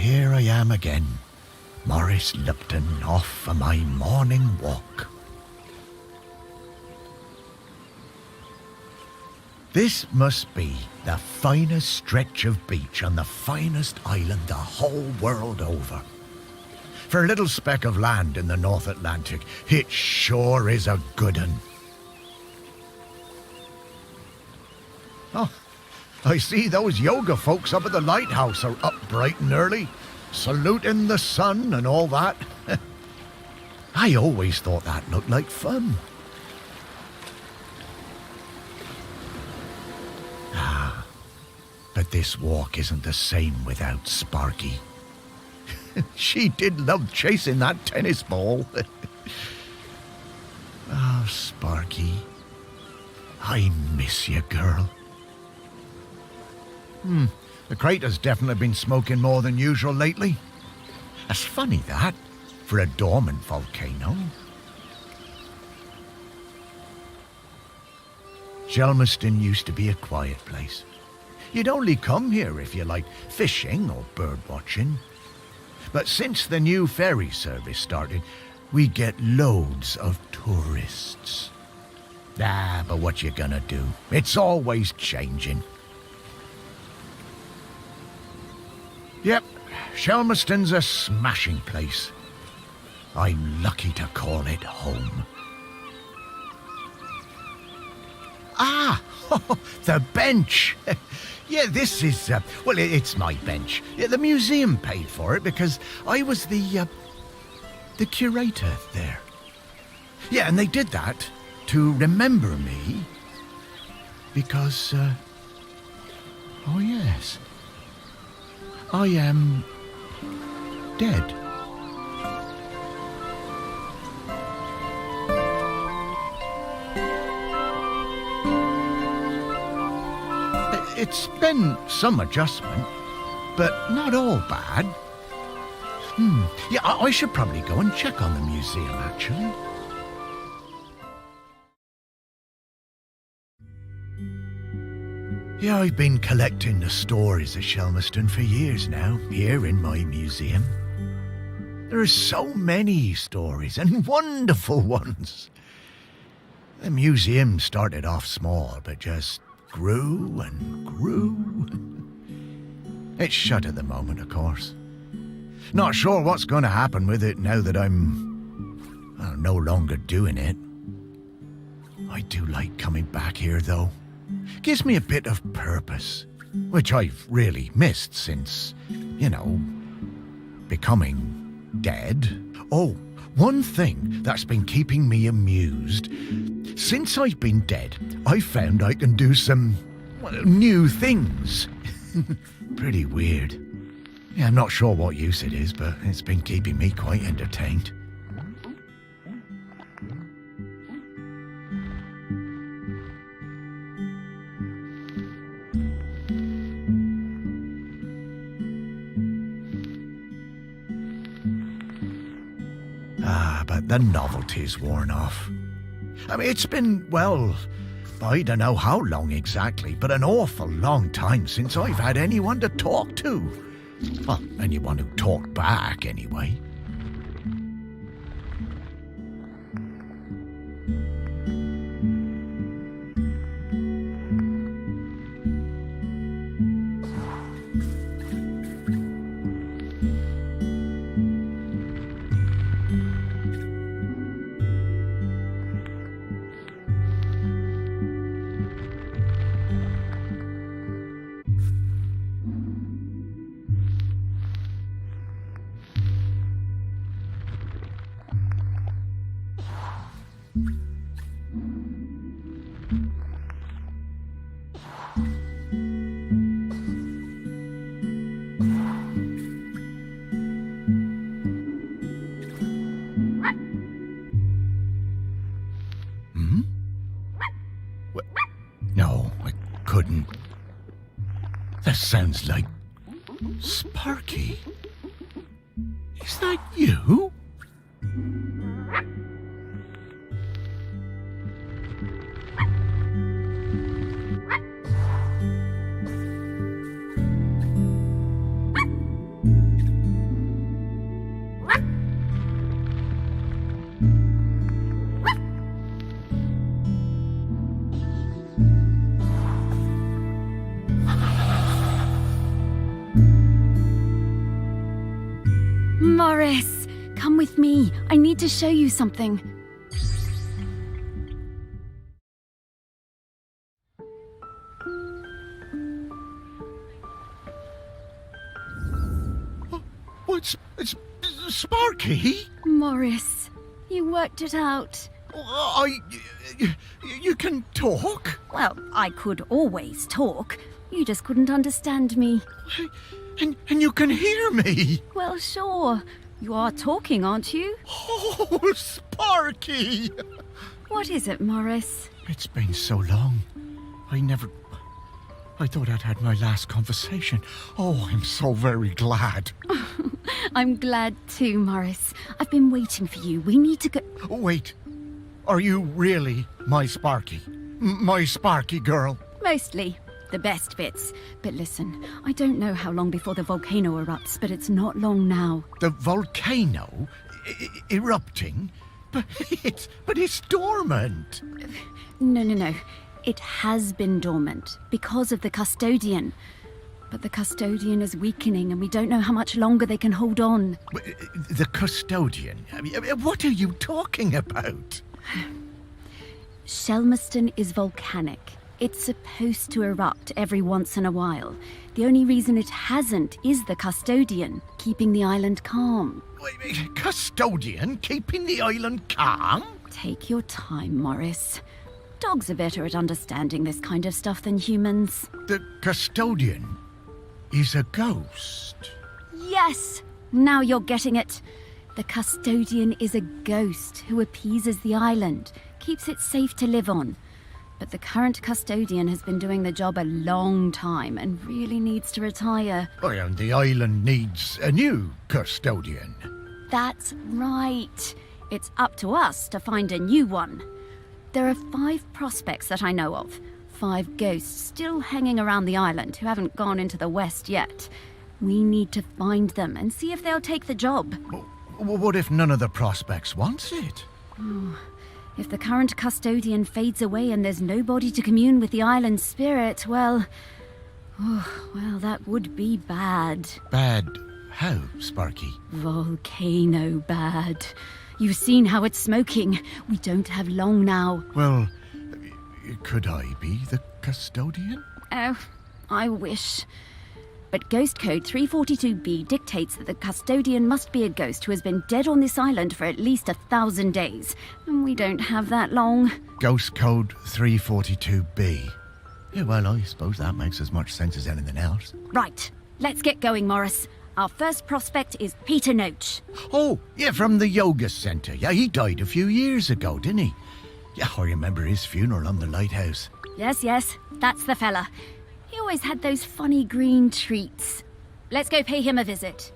here I am again, Morris Lupton, off for my morning walk. This must be the finest stretch of beach on the finest island the whole world over. For a little speck of land in the North Atlantic, it sure is a good un. Oh, I see those yoga folks up at the lighthouse are up bright and early, saluting the sun and all that. I always thought that looked like fun. But this walk isn't the same without Sparky. She did love chasing that tennis ball. Oh, Sparky, I miss you, girl. The crater's definitely been smoking more than usual lately. That's funny, that, for a dormant volcano. Shelmerston used to be a quiet place. You'd only come here if you liked fishing or bird watching. But since the new ferry service started, we get loads of tourists. But what you gonna do? It's always changing. Yep, Shelmerston's a smashing place. I'm lucky to call it home. The bench. Yeah, this is, well, it's my bench. Yeah, the museum paid for it because I was the curator there. Yeah, and they did that to remember me because, oh yes, I am dead. It's been some adjustment, but not all bad. Yeah, I should probably go and check on the museum, actually. Yeah, I've been collecting the stories of Shelmerston for years now, here in my museum. There are so many stories, and wonderful ones. The museum started off small, but just grew and grew. It's shut at the moment, of course. Not sure what's going to happen with it now that I'm no longer doing it. I do like coming back here, though. Gives me a bit of purpose, which I've really missed since, becoming dead. Oh, one thing that's been keeping me amused. Since I've been dead, I've found I can do some new things. Pretty weird. Yeah, I'm not sure what use it is, but it's been keeping me quite entertained. But the novelty's worn off. I mean, it's been, well, I don't know how long exactly, but an awful long time since I've had anyone to talk to. Well, anyone who talked back, anyway. No, I couldn't. That sounds like Sparky. Is that you? to show you something. Oh, it's Sparky. Morris, you worked it out. You can talk? Well, I could always talk. You just couldn't understand me. And you can hear me? Well, sure. You are talking, aren't you? Oh, Sparky! What is it, Morris? It's been so long. I thought I'd had my last conversation. Oh, I'm so very glad. I'm glad too, Morris. I've been waiting for you. We need to go... Oh, wait. Are you really my Sparky? My Sparky girl? Mostly. The best bits. But listen, I don't know how long before the volcano erupts, but it's not long now. The volcano? Erupting? But it's dormant. No. It has been dormant because of the custodian. But the custodian is weakening and we don't know how much longer they can hold on. The custodian? I mean, what are you talking about? Shelmerston is volcanic. It's supposed to erupt every once in a while. The only reason it hasn't is the custodian, keeping the island calm. Custodian keeping the island calm? Take your time, Morris. Dogs are better at understanding this kind of stuff than humans. The custodian is a ghost. Yes! Now you're getting it. The custodian is a ghost who appeases the island, keeps it safe to live on. But the current custodian has been doing the job a long time and really needs to retire. And the island needs a new custodian. That's right. It's up to us to find a new one. There are 5 prospects that I know of. 5 ghosts still hanging around the island who haven't gone into the west yet. We need to find them and see if they'll take the job. What if none of the prospects wants it? If the current custodian fades away and there's nobody to commune with the island's spirit, well, that would be bad. Bad how, Sparky? Volcano bad. You've seen how it's smoking. We don't have long now. Well, could I be the custodian? Oh, I wish. But Ghost Code 342B dictates that the custodian must be a ghost who has been dead on this island for at least 1,000 days. And we don't have that long. Ghost Code 342B. Yeah, well, I suppose that makes as much sense as anything else. Right. Let's get going, Morris. Our first prospect is Peter Noach. Oh, yeah, from the yoga centre. Yeah, he died a few years ago, didn't he? Yeah, I remember his funeral on the lighthouse. Yes, that's the fella. He always had those funny green treats. Let's go pay him a visit.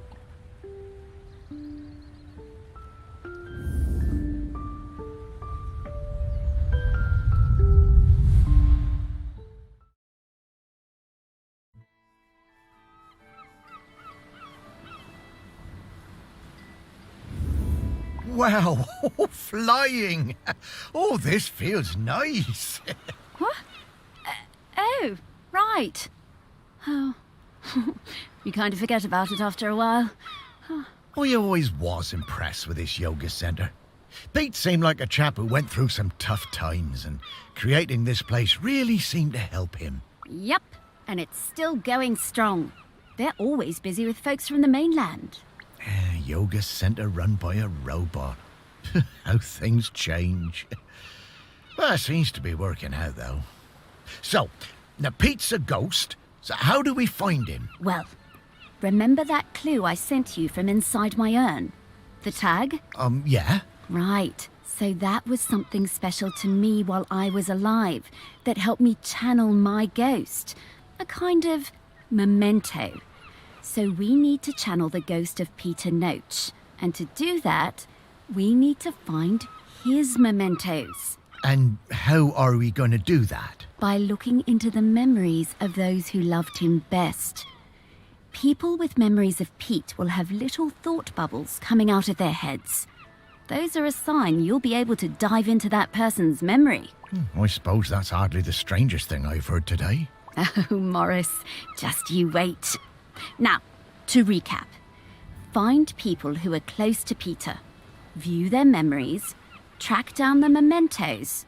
Wow, flying. Oh, this feels nice. What? Oh, right. Oh, you kind of forget about it after a while. I always was impressed with this yoga centre. Pete seemed like a chap who went through some tough times, and creating this place really seemed to help him. Yep, and it's still going strong. They're always busy with folks from the mainland. Yoga centre run by a robot. How things change. Well, it seems to be working out, though. So, now Pete's a ghost, so how do we find him? Well, remember that clue I sent you from inside my urn? The tag? Yeah. Right. So that was something special to me while I was alive that helped me channel my ghost. A kind of memento. So we need to channel the ghost of Peter Noach. And to do that, we need to find his mementos. And how are we going to do that? By looking into the memories of those who loved him best. People with memories of Pete will have little thought bubbles coming out of their heads. Those are a sign you'll be able to dive into that person's memory. I suppose that's hardly the strangest thing I've heard today. Oh, Morris, just you wait. Now, to recap. Find people who are close to Peter. view their memories, track down the mementos,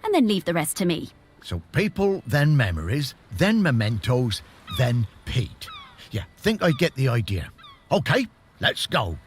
and then leave the rest to me. So people, then memories, then mementos, then Pete. Yeah, think I get the idea. Okay, let's go.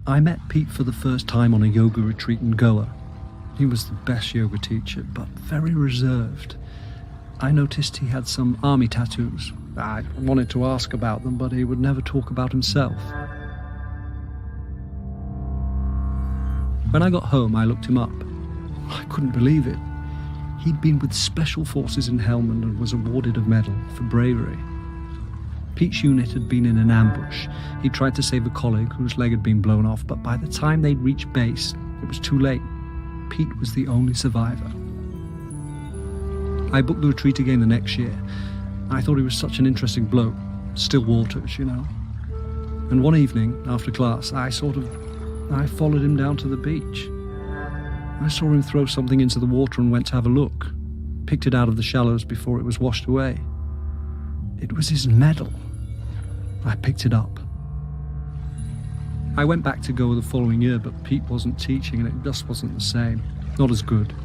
I met Pete for the first time on a yoga retreat in Goa. He was the best yoga teacher, but very reserved. I noticed he had some army tattoos. I wanted to ask about them, but he would never talk about himself. When I got home, I looked him up. I couldn't believe it. He'd been with Special Forces in Helmand and was awarded a medal for bravery. Pete's unit had been in an ambush. He tried to save a colleague whose leg had been blown off, but by the time they'd reached base, it was too late. Pete was the only survivor. I booked the retreat again the next year. I thought he was such an interesting bloke. Still waters, you know. And one evening, after class, I followed him down to the beach. I saw him throw something into the water and went to have a look. Picked it out of the shallows before it was washed away. It was his medal. I picked it up. I went back to Goa the following year, but Pete wasn't teaching and it just wasn't the same. Not as good.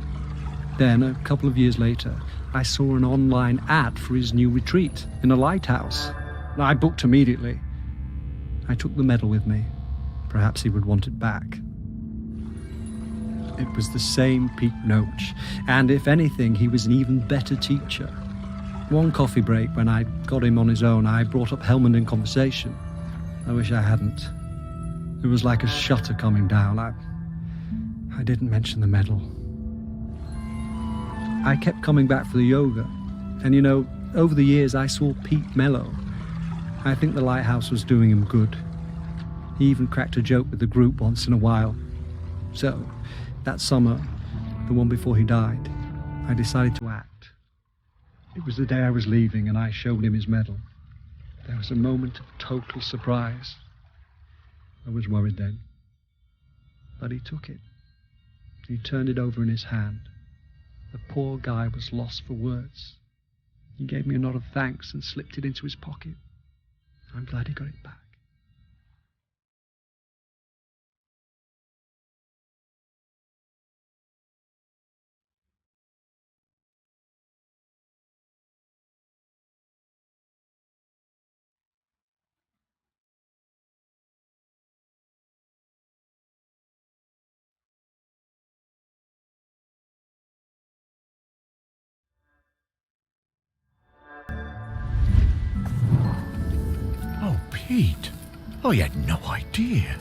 Then, a couple of years later, I saw an online ad for his new retreat in a lighthouse. I booked immediately. I took the medal with me. Perhaps he would want it back. It was the same Pete Noach, and if anything, he was an even better teacher. One coffee break, when I got him on his own, I brought up Helmand in conversation. I wish I hadn't. It was like a shutter coming down. I didn't mention the medal. I kept coming back for the yoga, and you know, over the years I saw Pete mellow. I think the lighthouse was doing him good. He even cracked a joke with the group once in a while. So, that summer, the one before he died, I decided to act. It was the day I was leaving and I showed him his medal. There was a moment of total surprise. I was worried then. But he took it. He turned it over in his hand. The poor guy was lost for words. He gave me a nod of thanks and slipped it into his pocket. I'm glad he got it back. Oh, Pete. I had no idea.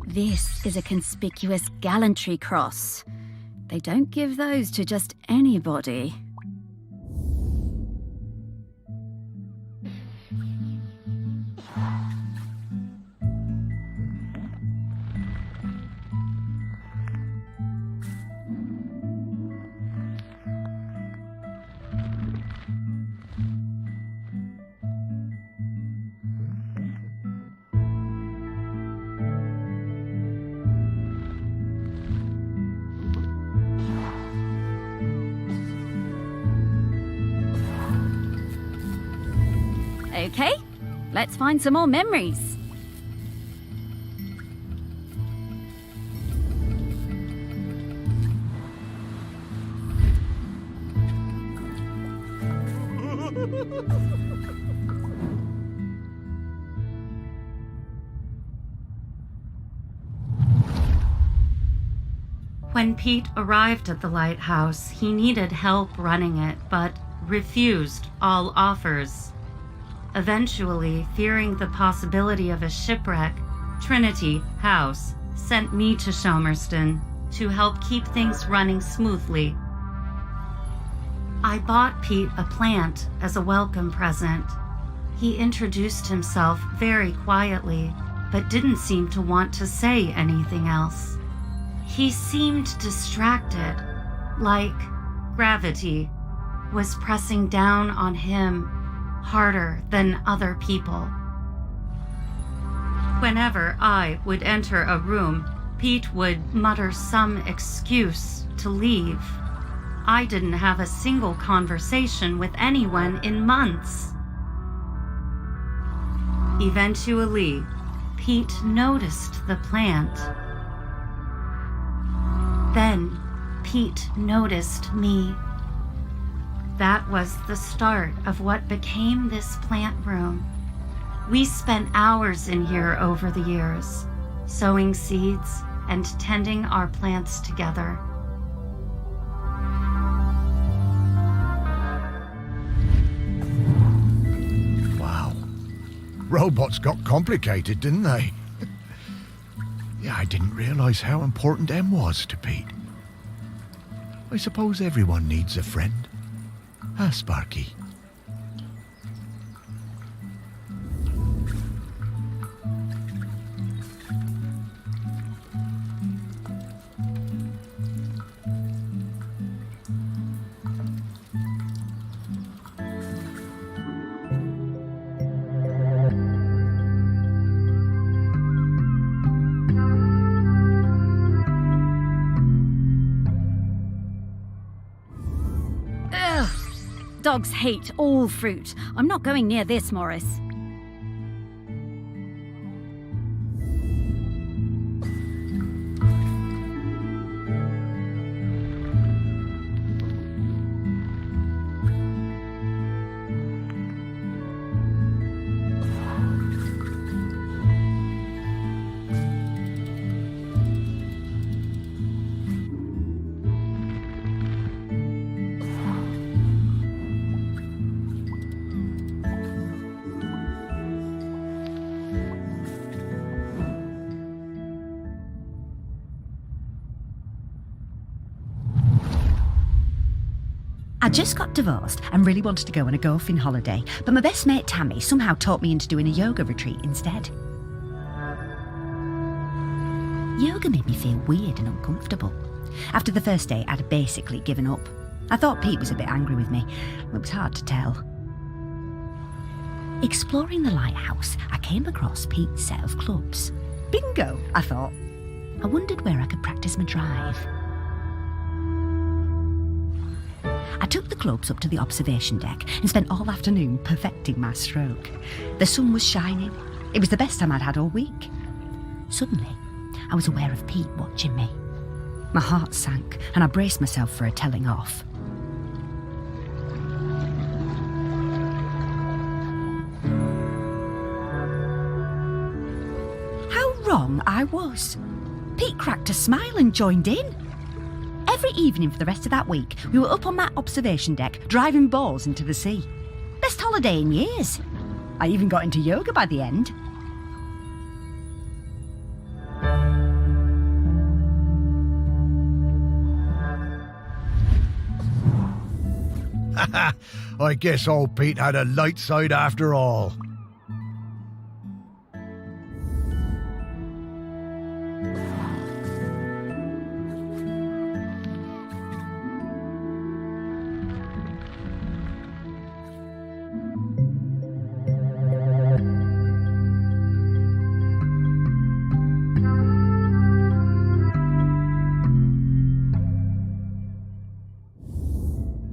This is a conspicuous gallantry cross. They don't give those to just anybody. Okay, let's find some more memories. When Pete arrived at the lighthouse, he needed help running it, but refused all offers. Eventually, fearing the possibility of a shipwreck, Trinity House sent me to Shomerston to help keep things running smoothly. I bought Pete a plant as a welcome present. He introduced himself very quietly, but didn't seem to want to say anything else. He seemed distracted, like gravity was pressing down on him harder than other people. Whenever I would enter a room, Pete would mutter some excuse to leave. I didn't have a single conversation with anyone in months. Eventually, Pete noticed the plant. Then, Pete noticed me. That was the start of what became this plant room. We spent hours in here over the years, sowing seeds and tending our plants together. Wow. Robots got complicated, didn't they? Yeah, I didn't realize how important Em was to Pete. I suppose everyone needs a friend. Huh, Sparky? Dogs hate all fruit. I'm not going near this, Morris. I just got divorced and really wanted to go on a golfing holiday, but my best mate Tammy somehow talked me into doing a yoga retreat instead. Yoga made me feel weird and uncomfortable. After the first day, I'd basically given up. I thought Pete was a bit angry with me. It was hard to tell. Exploring the lighthouse, I came across Pete's set of clubs. Bingo, I thought. I wondered where I could practice my drive. I took the clubs up to the observation deck and spent all afternoon perfecting my stroke. The sun was shining. It was the best time I'd had all week. Suddenly, I was aware of Pete watching me. My heart sank and I braced myself for a telling off. How wrong I was. Pete cracked a smile and joined in. Every evening for the rest of that week, we were up on that observation deck, driving balls into the sea. Best holiday in years. I even got into yoga by the end. I guess old Pete had a light side after all.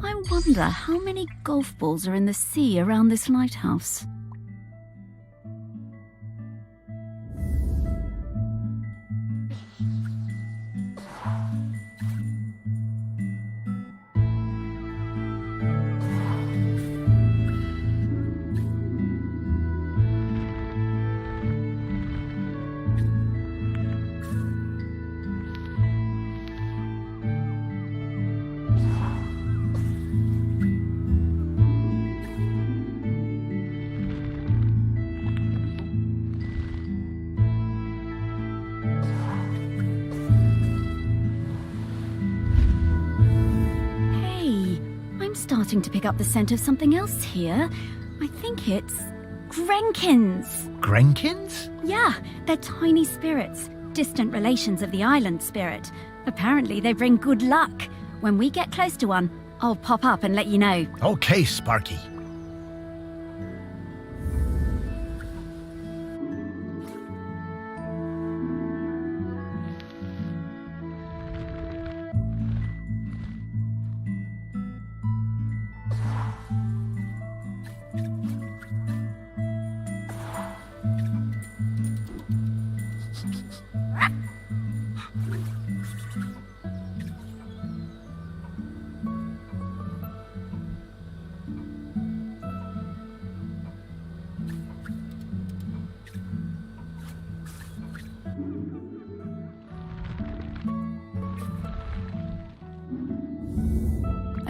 I wonder how many golf balls are in the sea around this lighthouse. starting to pick up the scent of something else here. I think it's Grenkins. Grenkins? Yeah, they're tiny spirits, distant relations of the island spirit. Apparently they bring good luck. When we get close to one, I'll pop up and let you know. Okay, Sparky.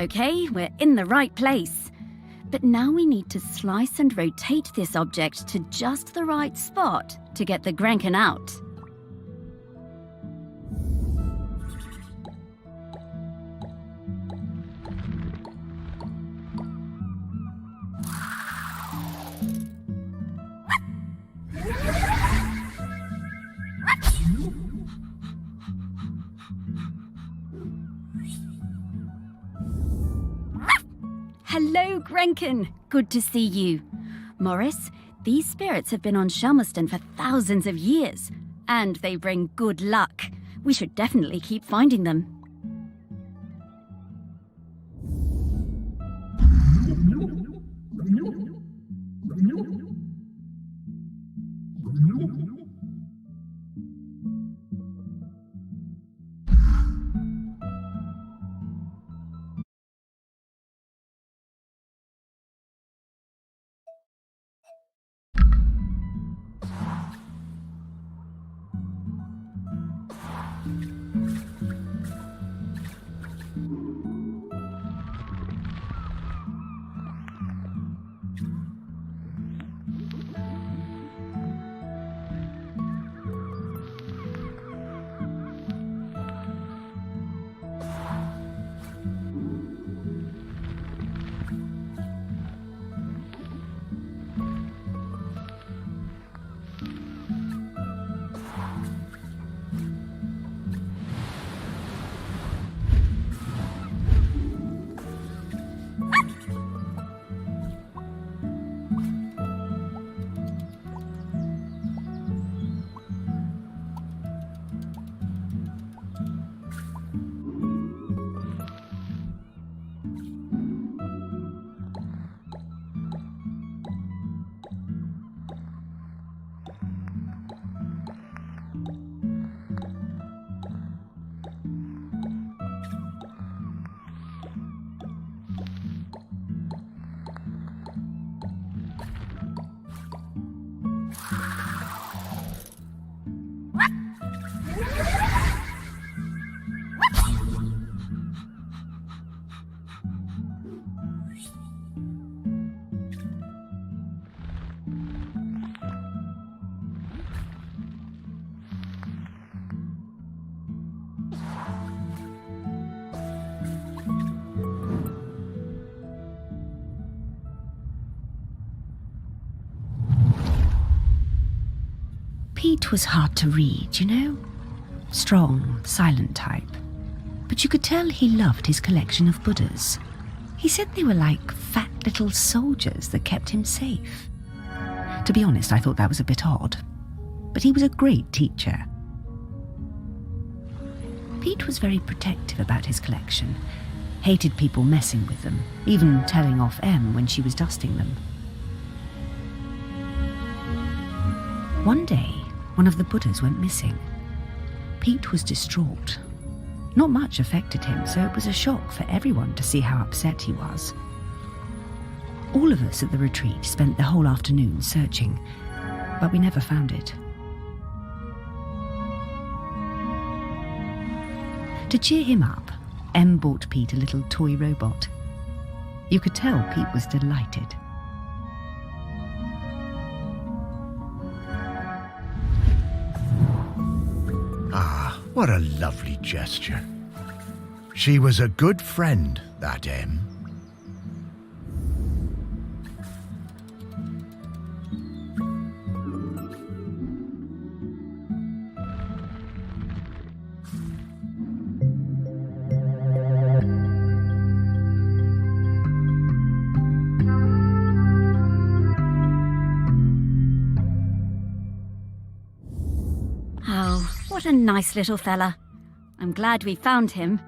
Okay, we're in the right place. But now we need to slice and rotate this object to just the right spot to get the Grenkin out. Hello, Grenkin. Good to see you. Morris, these spirits have been on Shelmerston for thousands of years, and they bring good luck. We should definitely keep finding them. Pete was hard to read, you know? Strong, silent type. But you could tell he loved his collection of Buddhas. He said they were like fat little soldiers that kept him safe. To be honest, I thought that was a bit odd. But he was a great teacher. Pete was very protective about his collection. Hated people messing with them, even telling off Em when she was dusting them. One day, one of the Buddhas went missing. Pete was distraught. Not much affected him, so it was a shock for everyone to see how upset he was. All of us at the retreat spent the whole afternoon searching, but we never found it. To cheer him up, Em bought Pete a little toy robot. You could tell Pete was delighted. What a lovely gesture. She was a good friend, that Em. What a nice little fella. I'm glad we found him.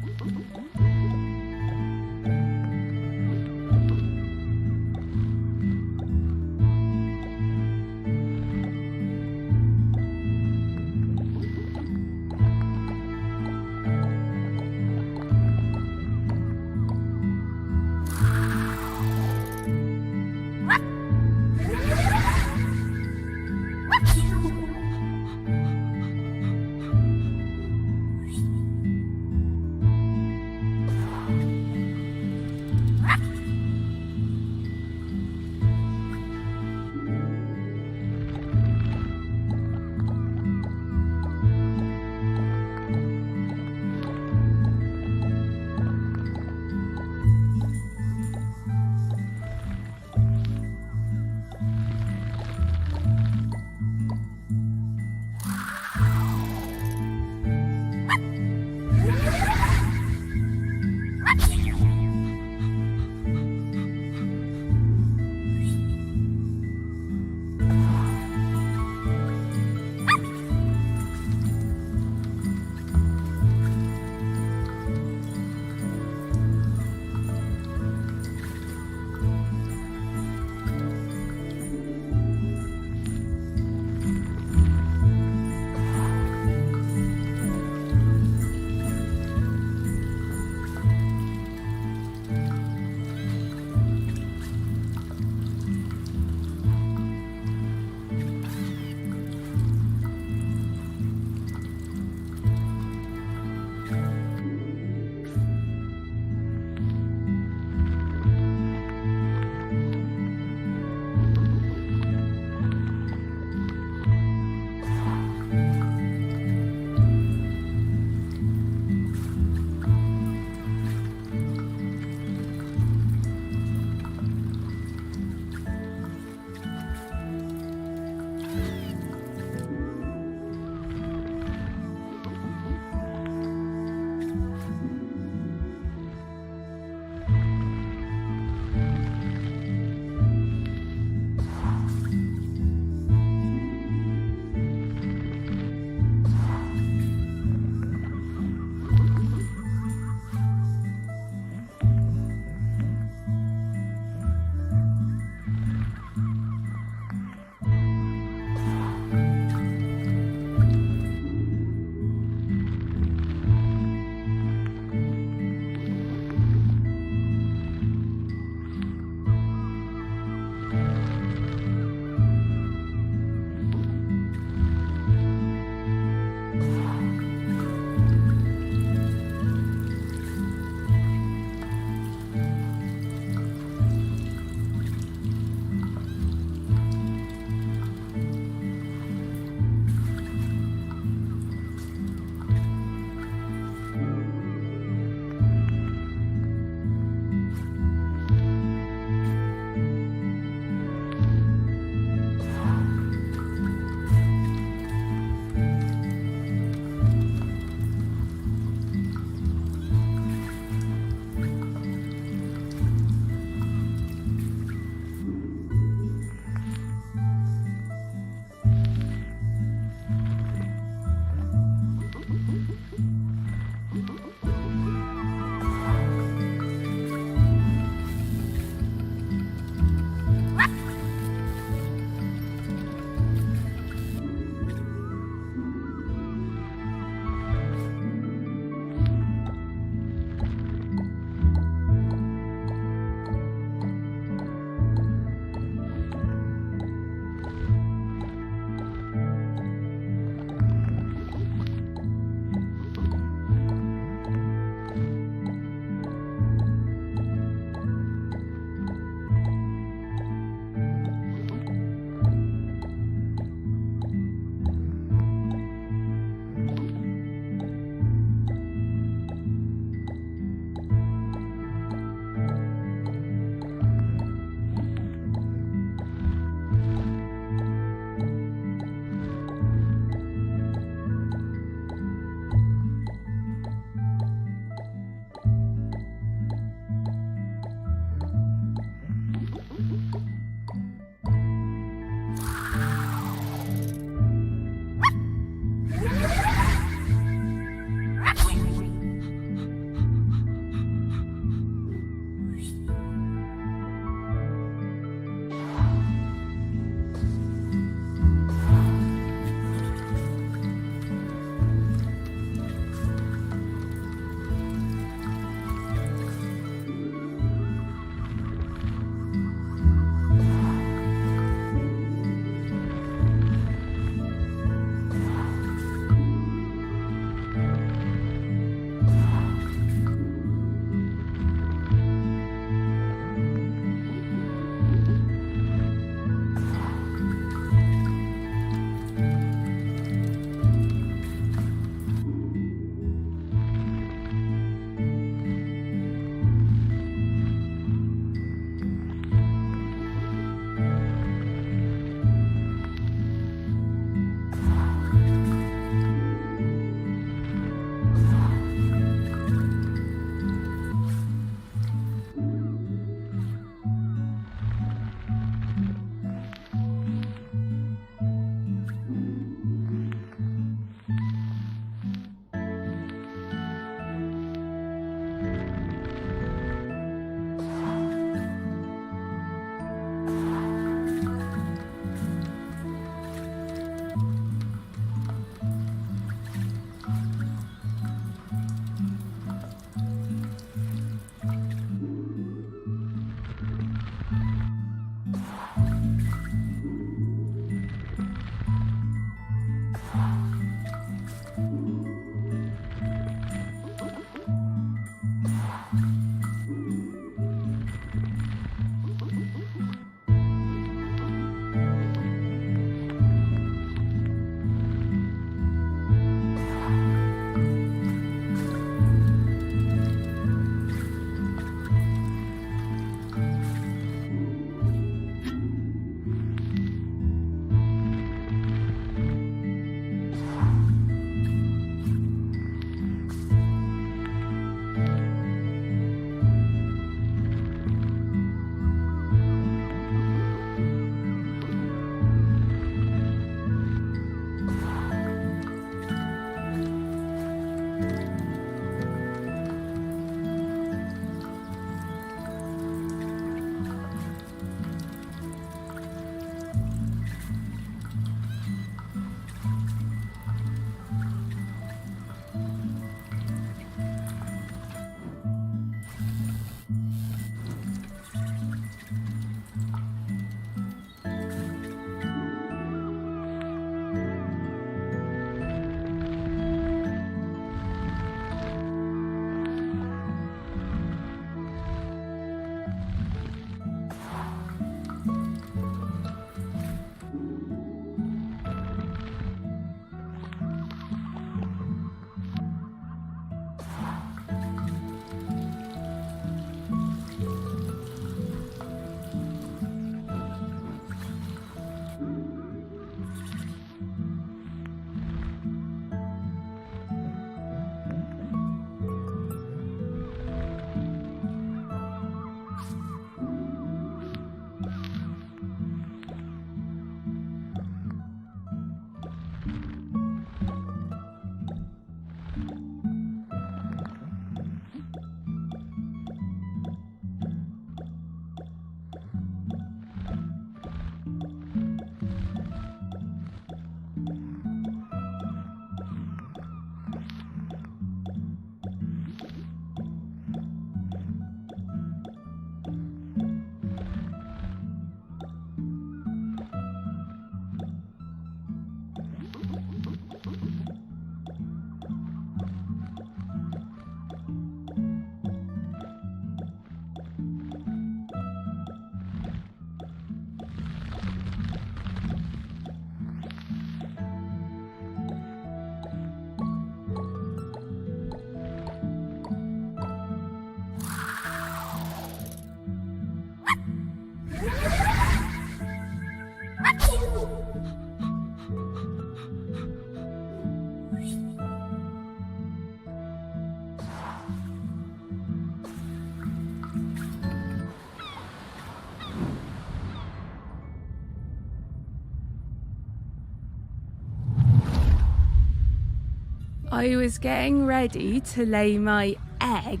I was getting ready to lay my egg.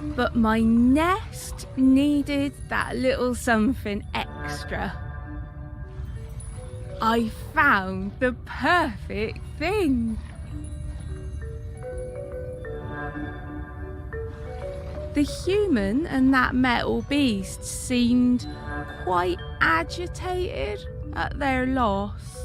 But my nest needed that little something extra. I found the perfect thing. The human and that metal beast seemed quite agitated at their loss.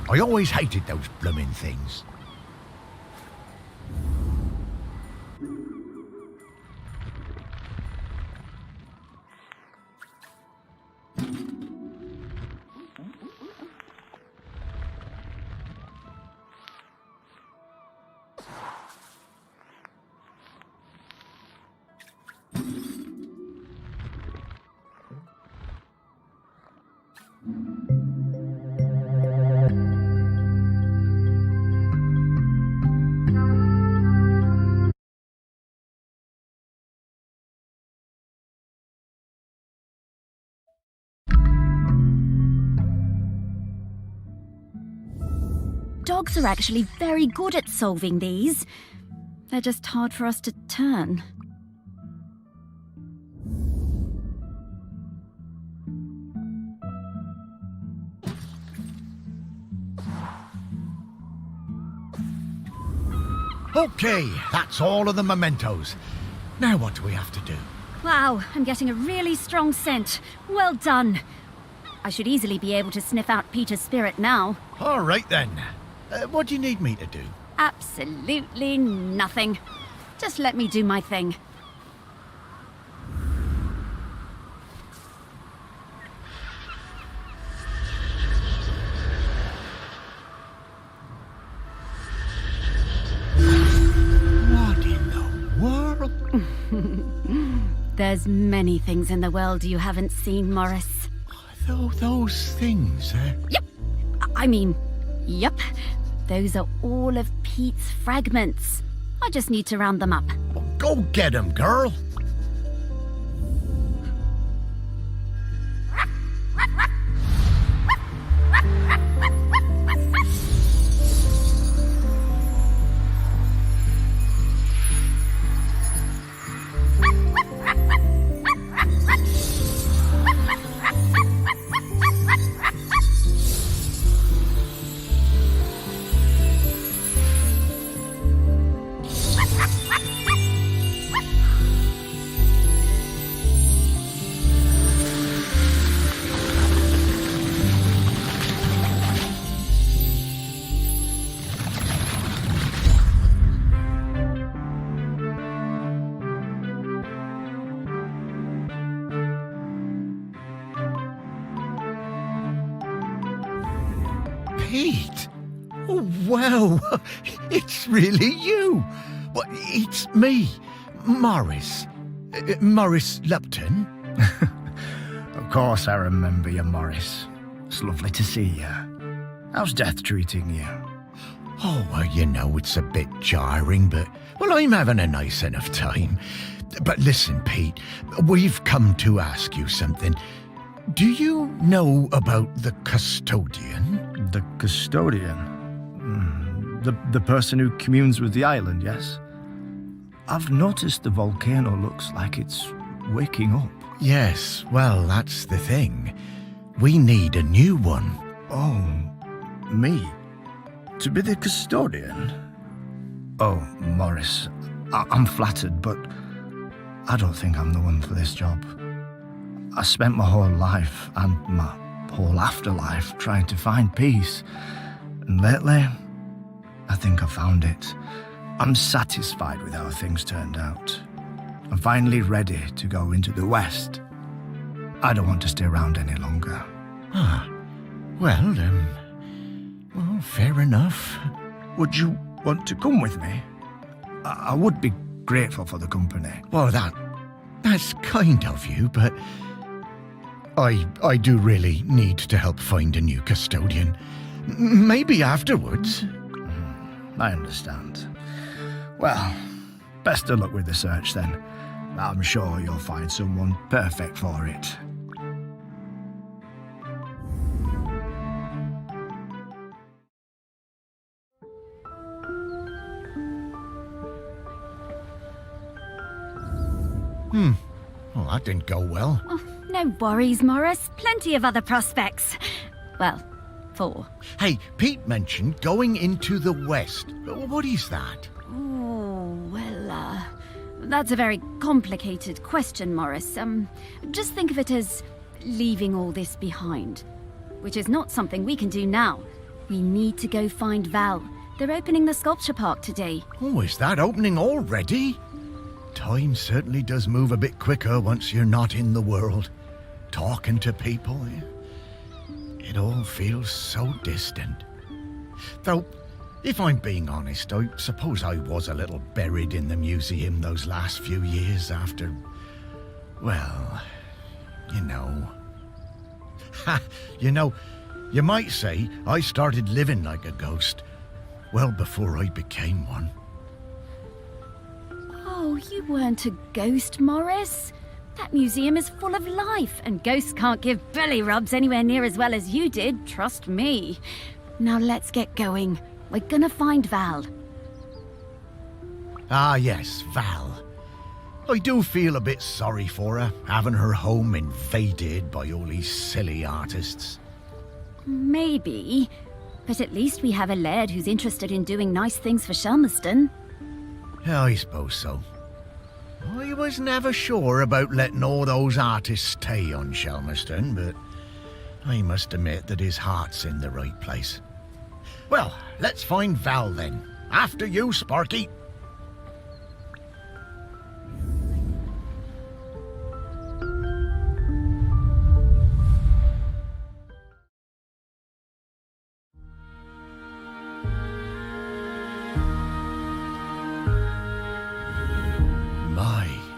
I always hated those blooming things. Dogs are actually very good at solving these. They're just hard for us to turn. Okay, that's all of the mementos. Now what do we have to do? Wow, I'm getting a really strong scent. Well done. I should easily be able to sniff out Peter's spirit now. All right then. What do you need me to do? Absolutely nothing. Just let me do my thing. What in the world? There's many things in the world you haven't seen, Morris. Those things, Yep. Yep. Those are all of Pete's fragments. I just need to round them up. Go get 'em, girl. Pete! Oh, wow! It's really you! Well, it's me, Morris. Morris Lupton. Of course I remember you, Morris. It's lovely to see you. How's death treating you? Oh, well, you know, it's a bit jarring, but, well, I'm having a nice enough time. But listen, Pete, we've come to ask you something. Do you know about the custodian? The custodian? The person who communes with the island, yes? I've noticed the volcano looks like it's waking up. Yes, well, that's the thing. We need a new one. Oh, me? To be the custodian? Oh, Morris, I'm flattered, but I don't think I'm the one for this job. I spent my whole life and my whole afterlife trying to find peace. And lately, I think I found it. I'm satisfied with how things turned out. I'm finally ready to go into the West. I don't want to stay around any longer. Ah, well, fair enough. Would you want to come with me? I would be grateful for the company. Well, that's kind of you, but I do really need to help find a new custodian. Maybe afterwards. I understand. Well, best of luck with the search then. I'm sure you'll find someone perfect for it. Well, that didn't go well. Oh, no worries, Morris. Plenty of other prospects. Well, 4. Hey, Pete mentioned going into the west. What is that? Oh, well, that's a very complicated question, Morris. Just think of it as leaving all this behind, which is not something we can do now. We need to go find Val. They're opening the sculpture park today. Oh, is that opening already? Time certainly does move a bit quicker once you're not in the world. Talking to people, it all feels so distant. Though, if I'm being honest, I suppose I was a little buried in the museum those last few years after, well, you know. You might say I started living like a ghost well before I became one. Oh, you weren't a ghost, Morris. That museum is full of life, and ghosts can't give belly rubs anywhere near as well as you did, trust me. Now let's get going. We're gonna find Val. Ah, yes, Val. I do feel a bit sorry for her, having her home invaded by all these silly artists. Maybe, but at least we have a laird who's interested in doing nice things for Shelmerston. Yeah, I suppose so. I was never sure about letting all those artists stay on Shelmerston, but I must admit that his heart's in the right place. Well, let's find Val then. After you, Sparky.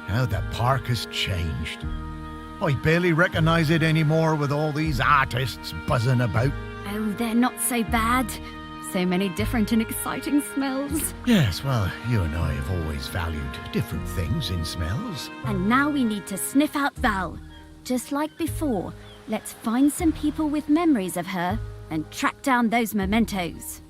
How the park has changed. I barely recognise it anymore with all these artists buzzing about. Oh, they're not so bad. So many different and exciting smells. Yes, well, you and I have always valued different things in smells. And now we need to sniff out Val. Just like before, let's find some people with memories of her and track down those mementos.